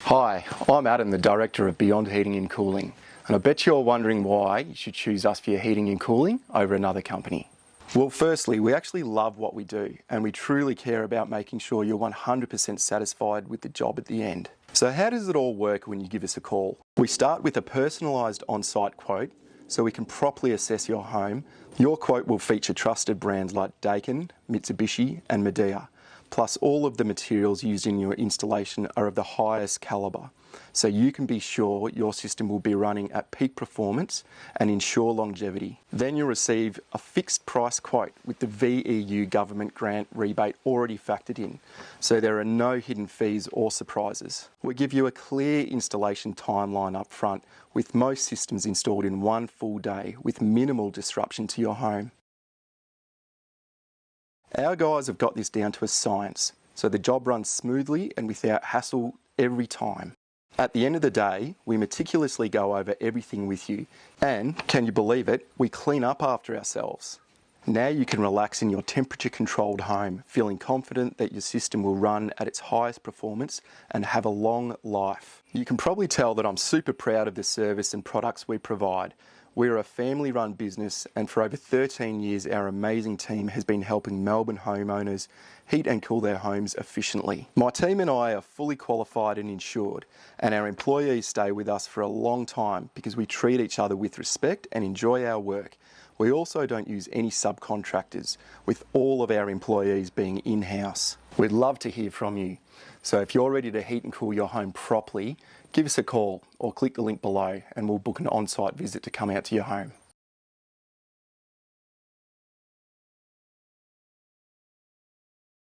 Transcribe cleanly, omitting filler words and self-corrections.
Hi, I'm Adam, the Director of Beyond Heating and Cooling, and I bet you're wondering why you should choose us for your heating and cooling over another company. Well, firstly, we actually love what we do, and we truly care about making sure you're 100% satisfied with the job at the end. So how does it all work when you give us a call? We start with a personalised on-site quote, so we can properly assess your home. Your quote will feature trusted brands like Daikin, Mitsubishi and Midea. Plus all of the materials used in your installation are of the highest calibre, so you can be sure your system will be running at peak performance and ensure longevity. Then you'll receive a fixed price quote with the VEU government grant rebate already factored in, so there are no hidden fees or surprises. We give you a clear installation timeline up front, with most systems installed in one full day with minimal disruption to your home. Our guys have got this down to a science, so the job runs smoothly and without hassle every time. At the end of the day, we meticulously go over everything with you, and, can you believe it, we clean up after ourselves. Now you can relax in your temperature-controlled home, feeling confident that your system will run at its highest performance and have a long life. You can probably tell that I'm super proud of the service and products we provide. We're a family-run business, and for over 13 years our amazing team has been helping Melbourne homeowners heat and cool their homes efficiently. My team and I are fully qualified and insured, and our employees stay with us for a long time because we treat each other with respect and enjoy our work. We also don't use any subcontractors, with all of our employees being in-house. We'd love to hear from you. So if you're ready to heat and cool your home properly, give us a call or click the link below and we'll book an on-site visit to come out to your home.